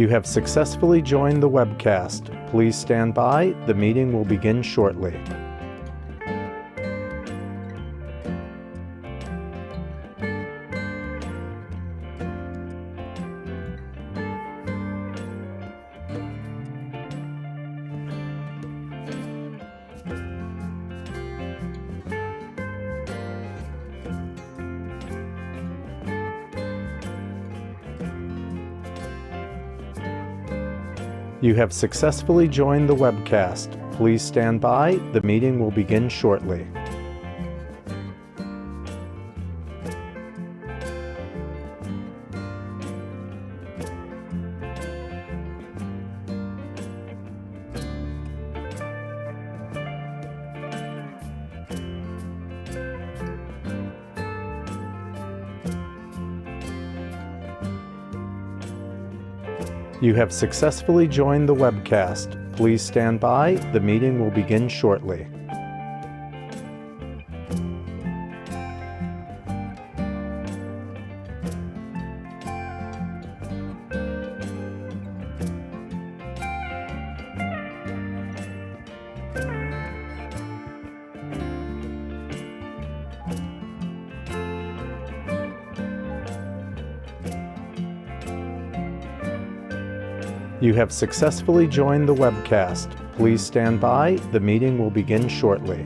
You have successfully joined the webcast. Please stand by. The meeting will begin shortly. You have successfully joined the webcast. Please stand by. The meeting will begin shortly. You have successfully joined the webcast. Please stand by. The meeting will begin shortly. You have successfully joined the webcast. Please stand by. The meeting will begin shortly.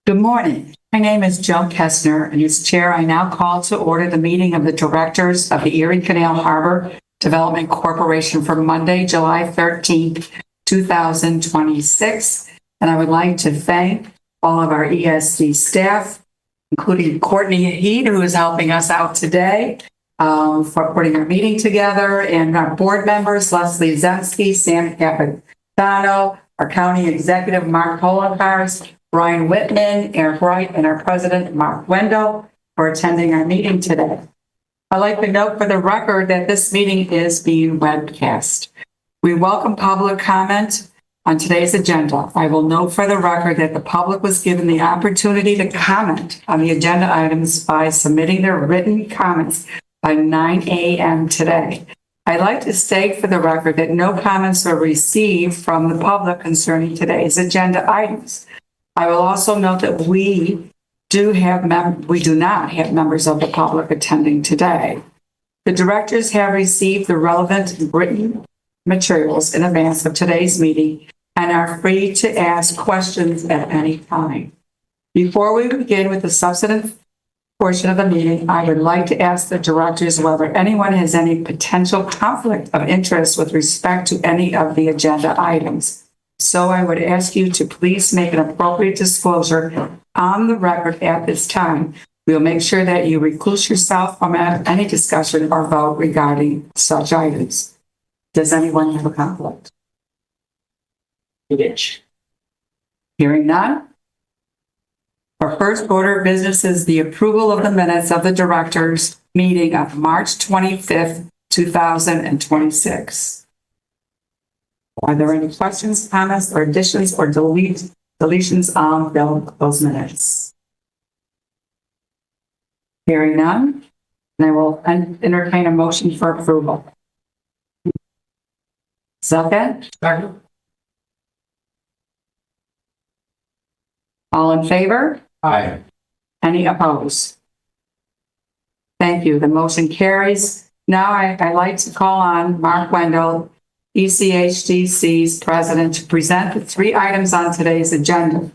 Good morning. My name is Joan Kestner, and as chair, I now call to order the meeting of the directors of the Erie Canal Harbor Development Corporation for Monday, July 13th, 2026. And I would like to thank all of our ESD staff, including Courtney Heat, who is helping us out today for putting our meeting together, and our board members, Leslie Zemsky, Sam Capitano, our county executive, Mark Holocaust, Brian Whitman, Eric Wright, and our president, Mark Wendell, for attending our meeting today. I'd like to note for the record that this meeting is being webcast. We welcome public comment on today's agenda. I will note for the record that the public was given the opportunity to comment on the agenda items by submitting their written comments by 9 a.m. today. I'd like to state for the record that no comments were received from the public concerning today's agenda items. I will also note that we do not have members of the public attending today. The directors have received the relevant written materials in advance of today's meeting and are free to ask questions at any time. Before we begin with the substantive portion of the meeting, I would like to ask the directors whether anyone has any potential conflict of interest with respect to any of the agenda items. So I would ask you to please make an appropriate disclosure on the record at this time. We'll make sure that you recuse yourself from any discussion or vote regarding such items. Does anyone have a conflict? Hearing none. Our first order of business is the approval of the minutes of the directors meeting of March 25th, 2026. Are there any questions, comments, or additions or deletions on those minutes? Hearing none, and I will entertain a motion for approval. Second? Second. All in favor? Aye. Any opposed? Thank you. The motion carries. Now I'd like to call on Mark Wendell, ECHDC's president, to present the three items on today's agenda.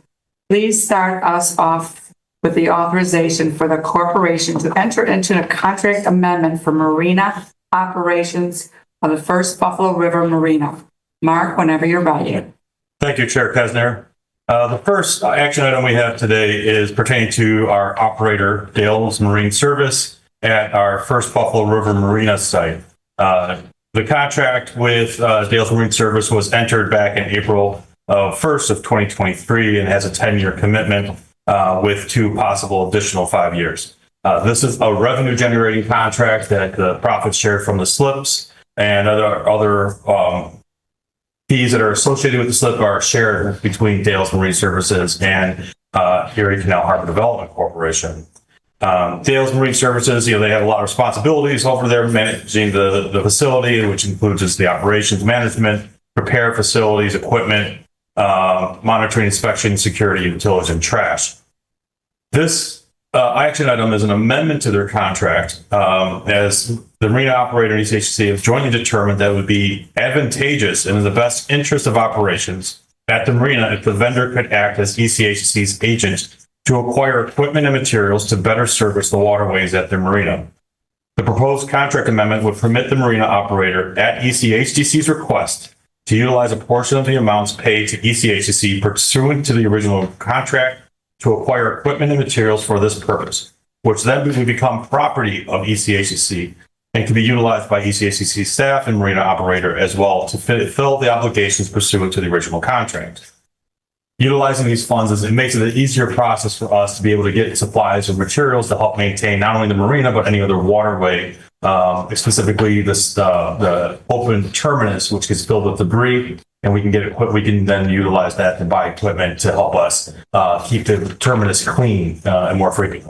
Please start us off with the authorization for the corporation to enter into a contract amendment for marina operations of the First Buffalo River Marina. Mark, whenever you're ready. Thank you, Chair Kesner. The first action item we have today is pertaining to our operator, Dale's Marine Service, at our First Buffalo River Marina site. The contract with Dale's Marine Service was entered back in April 1st of 2023 and has a 10-year commitment with two possible additional 5 years. This is a revenue generating contract that the profits share from the slips and other fees that are associated with the slip are shared between Dale's Marine Services and Erie Canal Harbor Development Corporation. Dale's Marine Services, they have a lot of responsibilities over there managing the facility, which includes just the operations management, repair facilities, equipment, monitoring, inspection, security, utilities, and trash. This action item is an amendment to their contract, as the marina operator and ECHC have jointly determined that it would be advantageous and in the best interest of operations at the marina if the vendor could act as ECHC's agent to acquire equipment and materials to better service the waterways at their marina. The proposed contract amendment would permit the marina operator at ECHC's request to utilize a portion of the amounts paid to ECHC pursuant to the original contract to acquire equipment and materials for this purpose, which then would become property of ECHC and can be utilized by ECHC staff and marina operator as well to fill the obligations pursuant to the original contract. Utilizing these funds it makes it an easier process for us to be able to get supplies or materials to help maintain not only the marina but any other waterway, specifically the open terminus, which gets filled with debris, and we can then utilize that to buy equipment to help us keep the terminus clean and more frequently.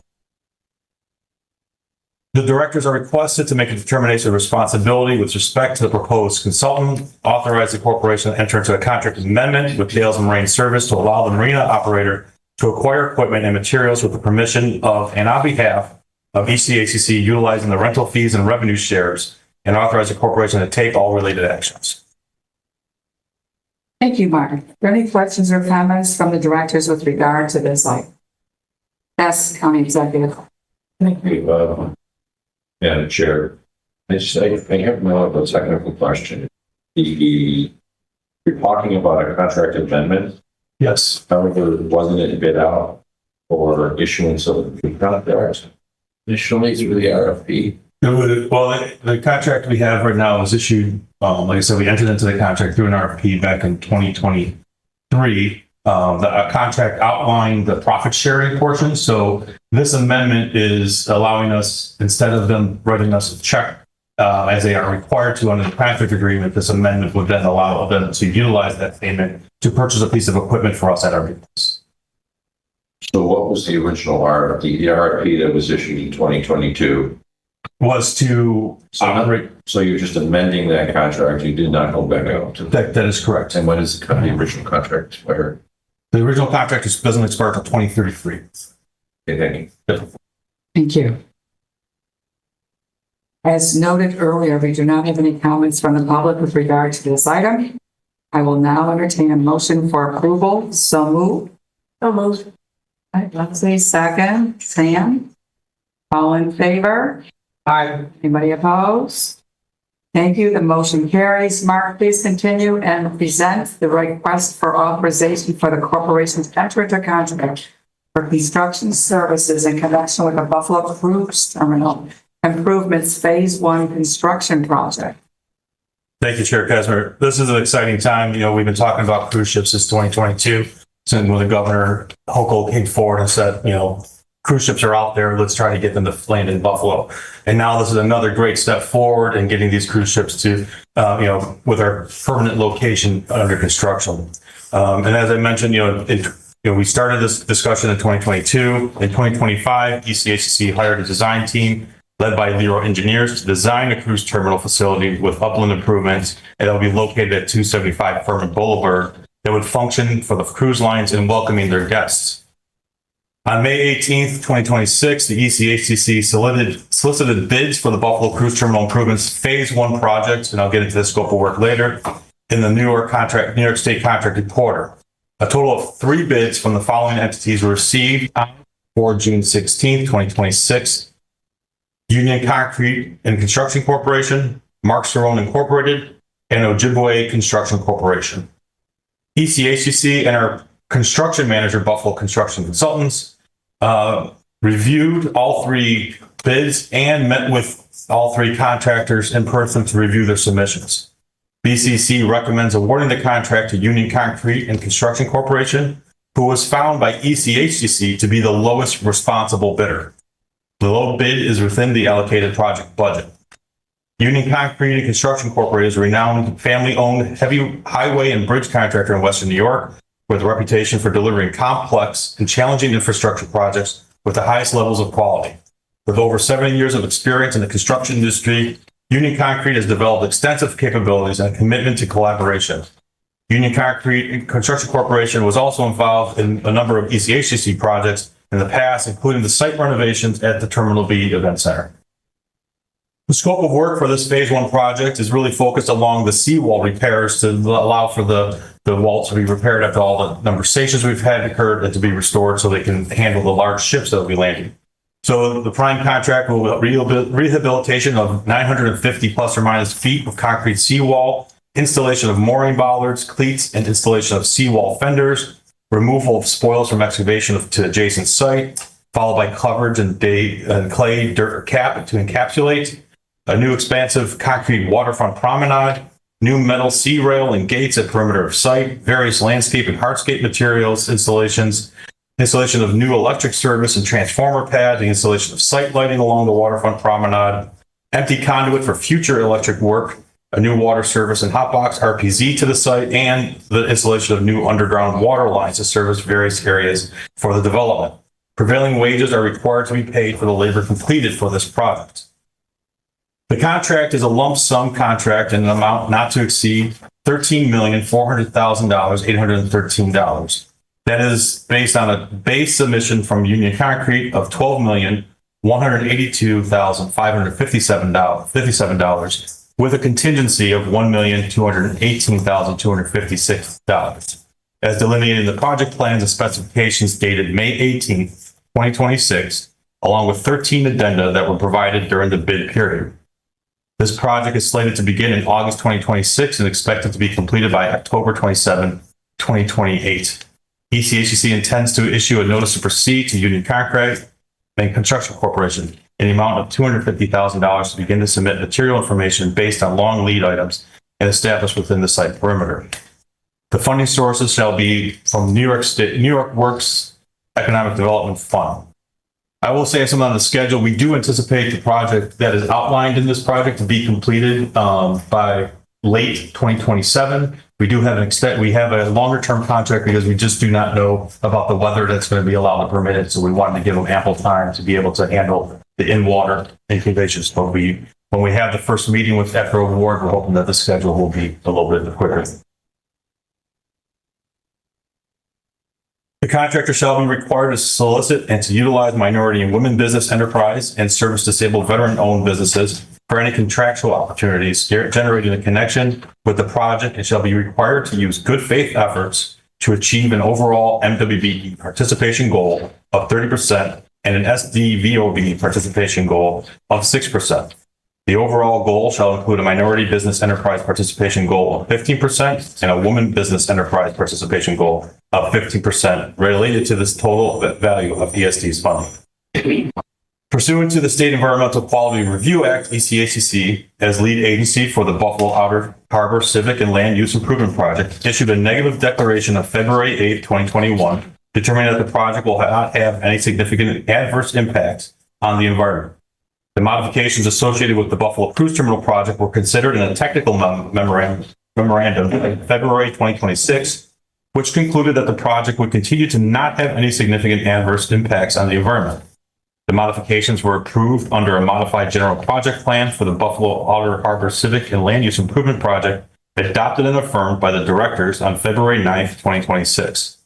The directors are requested to make a determination of responsibility with respect to the proposed consultant, authorize the corporation to enter into a contract amendment with Dale's Marine Service to allow the marina operator to acquire equipment and materials with the permission of and on behalf of ECHC utilizing the rental fees and revenue shares, and authorize the corporation to take all related actions. Thank you, Mark. Are there any questions or comments from the directors with regard to this item? Yes, County Executive. Thank you, Madam Chair. I have a technical question. You're talking about a contract amendment. Yes. However, wasn't it bid out for issuance of the contract? Initially through the RFP. Well, the contract we have right now is issued, like I said, we entered into the contract through an RFP back in 2023. The contract outlined the profit sharing portion. So this amendment is allowing us, instead of them writing us a check as they are required to under the contract agreement, this amendment would then allow them to utilize that payment to purchase a piece of equipment for us at our business. So what was the original RFP? The RFP that was issued in 2022 was to operate. So you're just amending that contract. You did not go back out to That is correct. And when does the original contract expire? The original contract doesn't expire until 2033. Okay, thank you. Thank you. As noted earlier, we do not have any comments from the public with regard to this item. I will now entertain a motion for approval. So moved. So moved. All right, Leslie, second. Sam? All in favor? Aye. Anybody opposed? Thank you. The motion carries. Mark, please continue and present the request for authorization for the corporation to enter into contract for construction services in connection with the Buffalo Cruise Terminal Improvements Phase 1 construction project. Thank you, Chair Kessler. This is an exciting time. We've been talking about cruise ships since 2022. Since when the Governor Hochul came forward and said, cruise ships are out there. Let's try to get them to land in Buffalo. And now this is another great step forward in getting these cruise ships to, with our permanent location under construction. And as I mentioned, we started this discussion in 2022. In 2025, ECHC hired a design team led by Leroy Engineers to design a cruise terminal facility with upland improvements, and it'll be located at 275 Furman Boulevard that would function for the cruise lines and welcoming their guests. On May 18th, 2026, the ECHC solicited bids for the Buffalo Cruise Terminal Improvements Phase 1 project, and I'll get into the scope of work later, in the New York State Contract Reporter. A total of 3 bids from the following entities were received on June 16th, 2026. Union Concrete and Construction Corporation, Mark Cerrone Incorporated, and Ojibwe Construction Corporation. ECHC and our construction manager, Buffalo Construction Consultants, reviewed all 3 bids and met with all 3 contractors in person to review their submissions. BCC recommends awarding the contract to Union Concrete and Construction Corporation, who was found by ECHC to be the lowest responsible bidder. The low bid is within the allocated project budget. Union Concrete and Construction Corporation is a renowned family-owned heavy highway and bridge contractor in Western New York with a reputation for delivering complex and challenging infrastructure projects with the highest levels of quality. With over 70 years of experience in the construction industry, Union Concrete has developed extensive capabilities and a commitment to collaboration. Union Concrete Construction Corporation was also involved in a number of ECHCC projects in the past, including the site renovations at the Terminal B Event Center. The scope of work for this phase one project is really focused along the seawall repairs to allow for the wall to be repaired after all the number of stations we've had occurred and to be restored so they can handle the large ships that will be landing. So the prime contract will rehabilitation of 950 plus or minus feet of concrete seawall, installation of mooring bollards, cleats, and installation of seawall fenders, removal of spoils from excavation to adjacent site, followed by coverage and clay dirt cap to encapsulate, a new expansive concrete waterfront promenade, new metal sea rail and gates at perimeter of site, various landscape and hardscape materials, installation of new electric service and transformer pad, the installation of site lighting along the waterfront promenade, empty conduit for future electric work, a new water service and hotbox RPZ to the site, and the installation of new underground water lines to service various areas for the development. Prevailing wages are required to be paid for the labor completed for this project. The contract is a lump sum contract in an amount not to exceed $13,400,813. That is based on a base submission from Union Concrete of $12,182,557 with a contingency of $1,218,256, as delineated in the project plans and specifications dated May 18th, 2026, along with 13 addenda that were provided during the bid period. This project is slated to begin in August 2026 and expected to be completed by October 27, 2028. ECHCC intends to issue a notice to proceed to Union Concrete and Construction Corporation in the amount of $250,000 to begin to submit material information based on long lead items and established within the site perimeter. The funding sources shall be from New York Works Economic Development Fund. I will say something on the schedule. We do anticipate the project that is outlined in this project to be completed by late 2027. We do have we have a longer term contract because we just do not know about the weather that's going to be allowed to permit it. So we wanted to give them ample time to be able to handle the in-water incubations. But when we have the first meeting with after award, we're hoping that the schedule will be a little bit quicker. The contractor shall be required to solicit and to utilize minority and women business enterprise and service disabled veteran-owned businesses for any contractual opportunities generated in connection with the project, and shall be required to use good faith efforts to achieve an overall MWBE participation goal of 30% and an SDVOB participation goal of 6%. The overall goal shall include a minority business enterprise participation goal of 15% and a woman business enterprise participation goal of 15% related to this total value of ESD's funding. Pursuant to the State Environmental Quality Review Act, ECHCC, as lead agency for the Buffalo Outer Harbor Civic and Land Use Improvement Project, issued a negative declaration on February 8, 2021, determining that the project will not have any significant adverse impacts on the environment. The modifications associated with the Buffalo Cruise Terminal project were considered in a technical memorandum in February 2026, which concluded that the project would continue to not have any significant adverse impacts on the environment. The modifications were approved under a modified general project plan for the Buffalo Outer Harbor Civic and Land Use Improvement Project, adopted and affirmed by the directors on February 9th, 2026.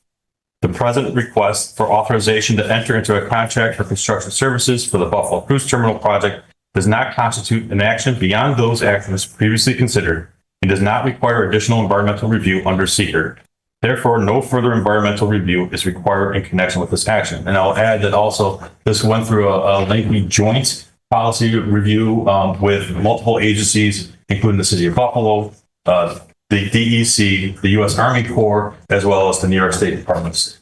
The present request for authorization to enter into a contract for construction services for the Buffalo Cruise Terminal project does not constitute an action beyond those actions previously considered and does not require additional environmental review under seeker. Therefore, no further environmental review is required in connection with this action. And I'll add that also this went through a lengthy joint policy review with multiple agencies, including the City of Buffalo, the DEC, the U.S. Army Corps, as well as the New York State Department of State.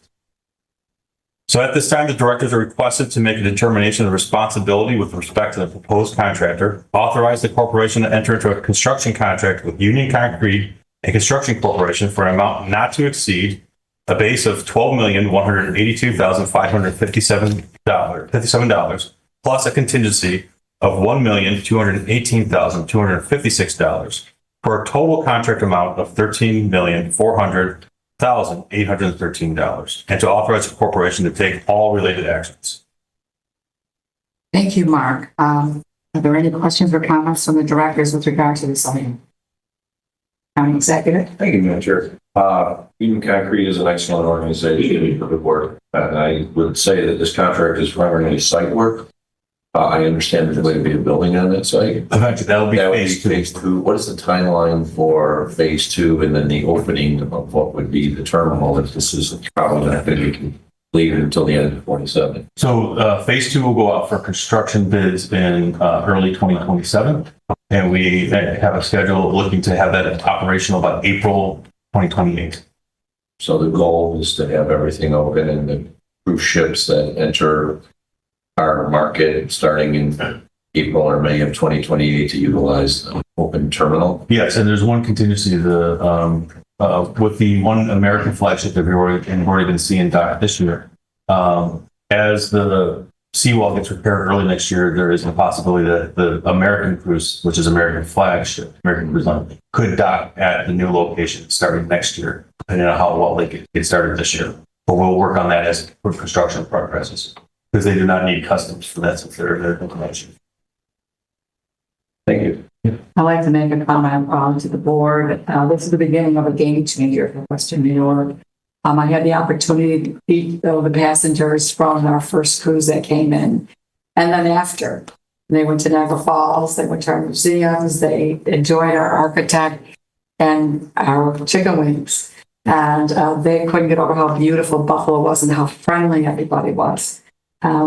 So at this time, the directors are requested to make a determination of responsibility with respect to the proposed contractor, authorize the corporation to enter into a construction contract with Union Concrete and Construction Corporation for an amount not to exceed a base of $12,182,557 plus a contingency of $1,218,256 for a total contract amount of $13,400,000 $1,813, and to authorize the corporation to take all related actions. Thank you, Mark. Are there any questions or comments from the directors with regard to this item? County Executive? Thank you, Madam Chair. Eden Concrete is an excellent organization for the work, and I would say that this contract is primarily site work. I understand there's going to be a building on that site. Eventually, that'll be That would be phase two. phase two. What is the timeline for phase two and then the opening of what would be the terminal if this is probably not going to be completed until the end of 27? So phase two will go out for construction bids in early 2027. And we have a schedule looking to have that operational by April 2028. So the goal is to have everything open and the cruise ships that enter our market starting in April or May of 2028 to utilize the open terminal. Yes, and there's one contingency, with the one American flagship that we've already been seeing dock this year. As the seawall gets repaired early next year, there is a possibility that the American cruise, which is American flagship, American Cruise Line, could dock at the new location starting next year, depending on how well they get started this year. But we'll work on that as construction progresses, because they do not need customs for that since they're implementation. Thank you. I'd like to make a comment to the board. This is the beginning of a game changer for Western New York. I had the opportunity to meet the passengers from our first cruise that came in. And then after, they went to Niagara Falls, they went to our museums, they enjoyed our architect and our chicken wings. And they couldn't get over how beautiful Buffalo was and how friendly everybody was.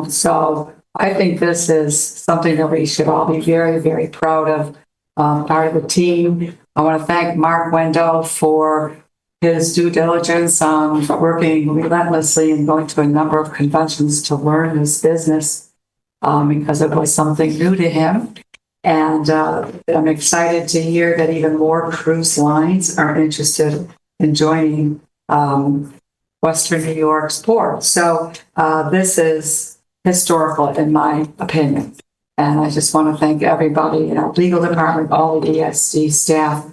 So I think this is something that we should all be very, very proud of. Part of the team. I want to thank Mark Wendell for his due diligence on working relentlessly and going to a number of conventions to learn this business because it was something new to him. And I'm excited to hear that even more cruise lines are interested in joining Western New York's port. So this is historical in my opinion. And I just want to thank everybody in our legal department, all the ESD staff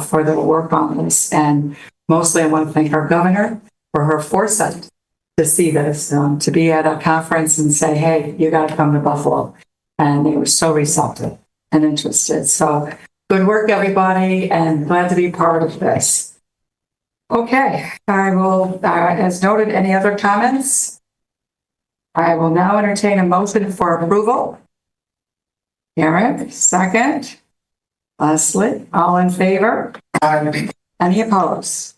for their work on this. And mostly I want to thank our governor for her foresight to see this, to be at a conference and say, hey, you got to come to Buffalo. And they were so receptive and interested. So good work, everybody, and glad to be part of this. Okay, I will, as noted, any other comments? I will now entertain a motion for approval. Eric, second. Leslie, all in favor? Any opposed?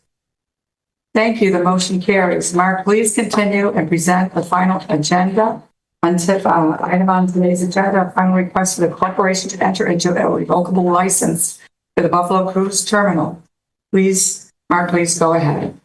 Thank you. The motion carries. Mark, please continue and present the final agenda. Item on today's agenda, final request for the corporation to enter into a revocable license for the Buffalo Cruise Terminal. Please, Mark, please go ahead.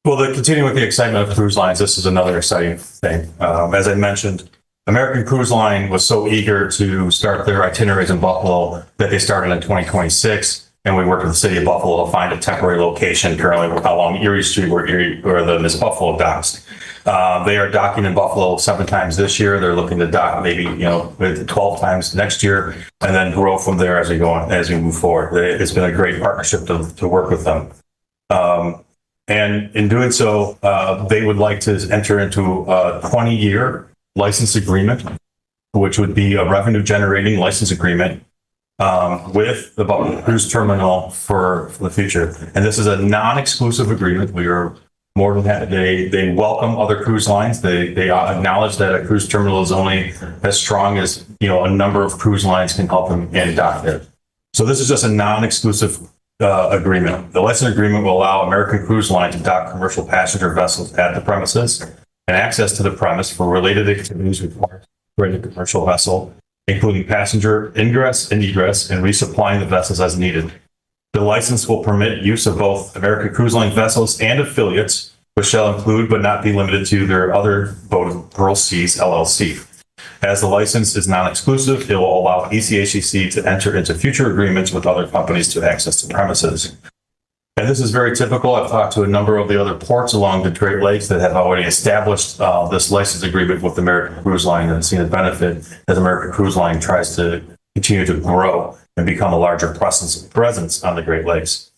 Well, to continue with the excitement of cruise lines, this is another exciting thing. As I mentioned, American Cruise Line was so eager to start their itineraries in Buffalo that they started in 2026. And we worked with the city of Buffalo to find a temporary location currently along Erie Street where the Miss Buffalo docks. They are docking in Buffalo 7 times this year. They're looking to dock maybe 12 times next year, and then grow from there as we go on, as we move forward. It's been a great partnership to work with them. And in doing so, they would like to enter into a 20-year license agreement, which would be a revenue generating license agreement with the Buffalo Cruise Terminal for the future. And this is a non-exclusive agreement. We are more than happy. They welcome other cruise lines. They acknowledge that a cruise terminal is only as strong as a number of cruise lines can help them and dock there. So this is just a non-exclusive agreement. The license agreement will allow American Cruise Line to dock commercial passenger vessels at the premises and access to the premise for related activities required for a commercial vessel, including passenger ingress and egress, and resupplying the vessels as needed. The license will permit use of both American Cruise Line vessels and affiliates, which shall include but not be limited to their other boat, Pearl Seas LLC. As the license is non-exclusive, it will allow ECHCC to enter into future agreements with other companies to access the premises. And this is very typical. I've talked to a number of the other ports along the Great Lakes that have already established this license agreement with American Cruise Line and seen the benefit as American Cruise Line tries to continue to grow and become a larger presence on the Great Lakes.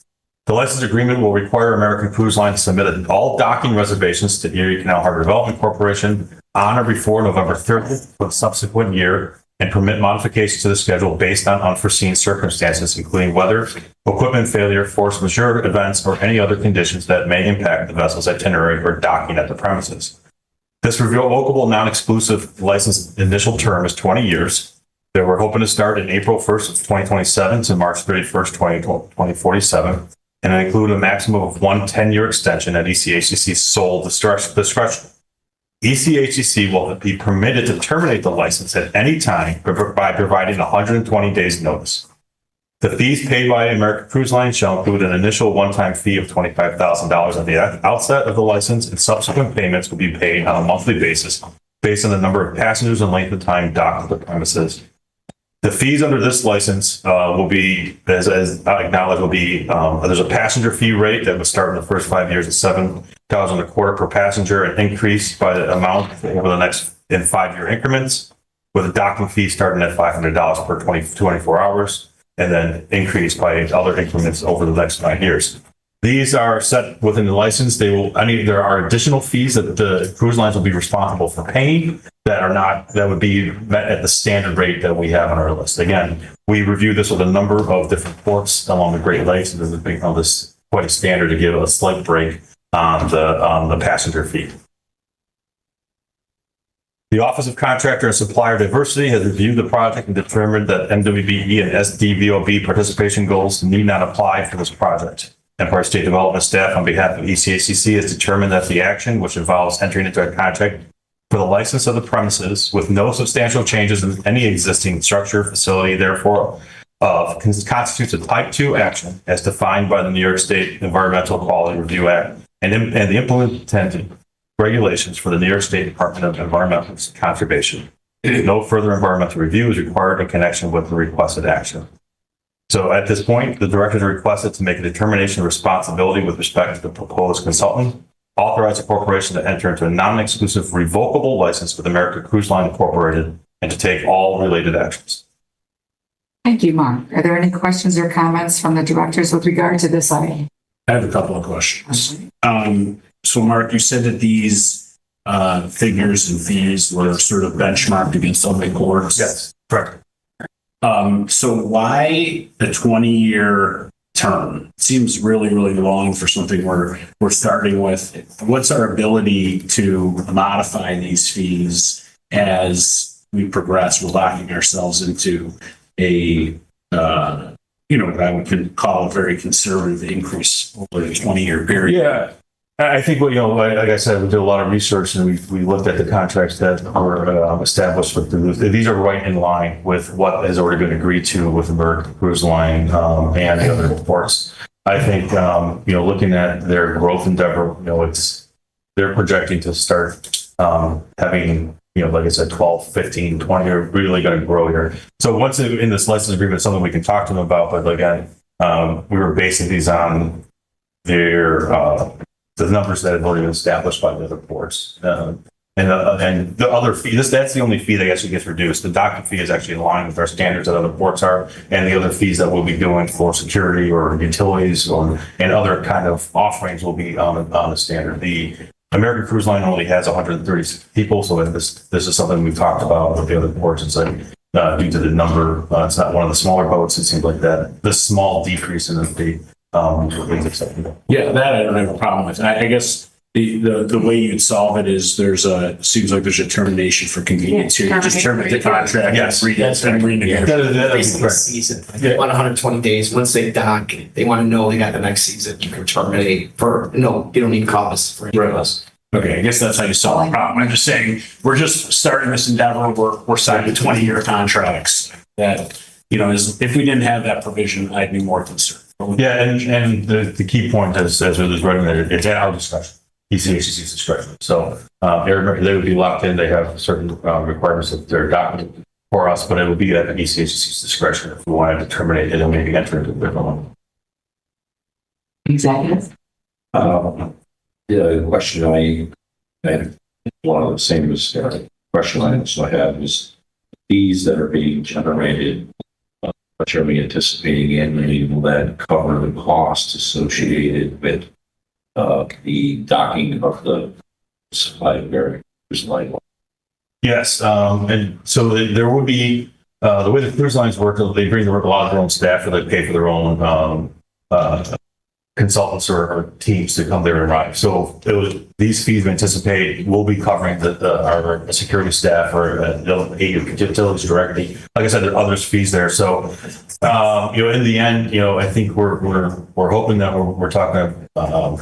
The license agreement will require American Cruise Line to submit all docking reservations to Erie Canal Harbor Development Corporation on or before November 30th for the subsequent year and permit modifications to the schedule based on unforeseen circumstances, including weather, equipment failure, force majeure events, or any other conditions that may impact the vessel's itinerary or docking at the premises. This revocable, non-exclusive license initial term is 20 years. That we're hoping to start in April 1st of 2027 to March 31st, 2047, and include a maximum of one 10-year extension at ECHCC's sole discretion. ECHCC will be permitted to terminate the license at any time by providing 120 days notice. The fees paid by American Cruise Line shall include an initial one-time fee of $25,000 at the outset of the license, and subsequent payments will be paid on a monthly basis based on the number of passengers and length of time docked at the premises. The fees under this license will be, as acknowledged, will be, there's a passenger fee rate that would start in the first 5 years at $7.25 per passenger and increase by the amount over the next in 5-year increments, with a docking fee starting at $500 per 24 hours, and then increase by other increments over the next 5 years. These are set within the license. There are additional fees that the cruise lines will be responsible for paying that would be met at the standard rate that we have on our list. Again, we reviewed this with a number of different ports along the Great Lakes, and this has become quite a standard to give a slight break on the passenger fee. The Office of Contractor and Supplier Diversity has reviewed the project and determined that MWBE and SDVOB participation goals need not apply for this project. Empire State Development staff on behalf of ECHCC has determined that the action, which involves entering into a contract for the license of the premises with no substantial changes in any existing structure, facility, therefore, constitutes a Type 2 action as defined by the New York State Environmental Quality Review Act and the implemented regulations for the New York State Department of Environmental Conservation. No further environmental review is required in connection with the requested action. So at this point, the directors are requested to make a determination of responsibility with respect to the proposed consultant, authorize the corporation to enter into a non-exclusive revocable license with American Cruise Line Incorporated, and to take all related actions. Thank you, Mark. Are there any questions or comments from the directors with regard to this item? I have a couple of questions. So Mark, you said that these figures and fees were sort of benchmarked against other courts. Yes, correct. So why a 20-year term? It seems really, really long for something we're starting with. What's our ability to modify these fees as we progress? We're locking ourselves into a what I would call a very conservative increase over a 20-year period. Yeah. I think like I said, we did a lot of research and we looked at the contracts that were established with these are right in line with what has already been agreed to with American Cruise Line and the other ports. I think, looking at their growth endeavor, they're projecting to start having, like I said, 12, 15, 20 are really going to grow here. So once in this license agreement, it's something we can talk to them about, but again, we were basing these on their, the numbers that have already been established by the other ports. And the other fee, that's the only fee that actually gets reduced. The docking fee is actually in line with our standards that other ports are, and the other fees that we'll be doing for security or utilities and other kind of offerings will be on the standard. The American Cruise Line only has 130 people, so this is something we've talked about with the other ports. It's like due to the number, it's not one of the smaller boats. It seems like that the small decrease in the fee is acceptable. Yeah, that I don't have a problem with. I guess the way you'd solve it is seems like there's a termination for convenience here. You just terminate the contract. Yes. And renegotiate. Basically season. If they want 120 days, once they dock, they want to know they got the next season. You can terminate you don't need to call us for any of us. Okay, I guess that's how you solve the problem. I'm just saying, we're just starting this endeavor. We're signing 20-year contracts that, if we didn't have that provision, I'd be more concerned. Yeah, and the key point is, as it was written there, it's at our discretion, ECHCC's discretion. So they would be locked in. They have certain requirements that they're docketed for us, but it would be at ECHCC's discretion if we wanted to terminate it and maybe enter into a different one. Executive? The question I had, one of the same as question I also have is fees that are being generated much are we anticipating annually? Will that cover the cost associated with the docking of the supply of Erie cruise line? Yes, and so there would be, the way the cruise lines work, they bring a lot of their own staff, or they pay for their own consultants or teams to come there and ride. So these fees we anticipate will be covering our security staff or utilities directly. Like I said, there are others fees there. So, in the end, I think we're hoping that we're talking,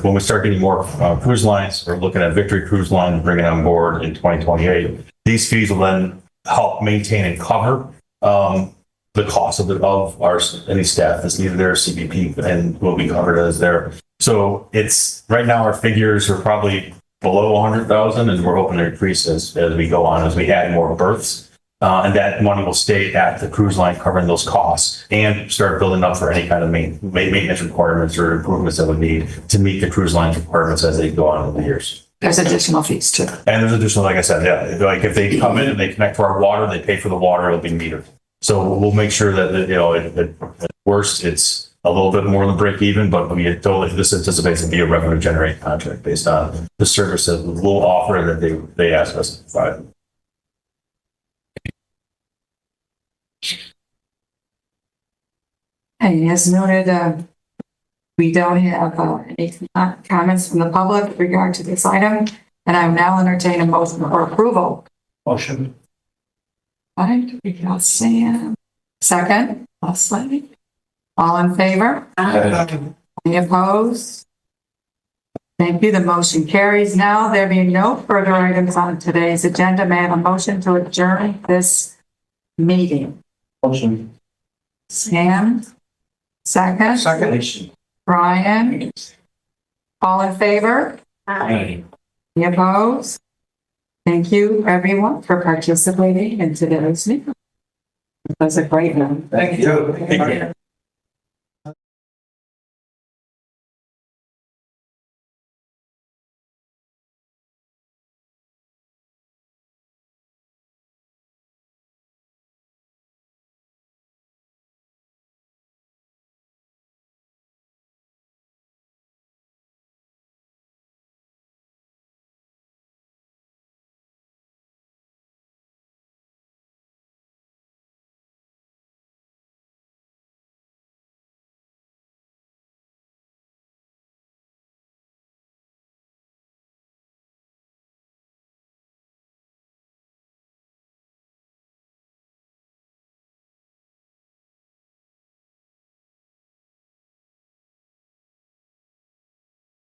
when we start getting more cruise lines, we're looking at Victory Cruise Line, bringing it on board in 2028. These fees will then help maintain and cover, the cost of any staff that's needed there, CBP, and will be covered as there. So it's, right now our figures are probably below 100,000, and we're hoping to increase as we go on, as we add more berths. And that money will stay at the cruise line covering those costs and start building up for any kind of maintenance requirements or improvements that we need to meet the cruise line's requirements as they go on over the years. There's additional fees too. And there's additional, like I said, yeah, like if they come in and they connect to our water, they pay for the water, it'll be metered. So we'll make sure that, at worst, it's a little bit more than break even, but this anticipates to be a revenue generating contract based on the service that we'll offer and that they ask us to provide. And as noted, we don't have any comments from the public with regard to this item, and I will now entertain a motion for approval. Motion. All right, we got Sam. Second, Leslie. All in favor? Any opposed? Thank you. The motion carries. Now, there being no further items on today's agenda, may I have a motion to adjourn this meeting? Motion. Sam? Second? Second. Brian? All in favor? Aye. Any opposed? Thank you, everyone, for participating in today's meeting. It was a great one. Thank you.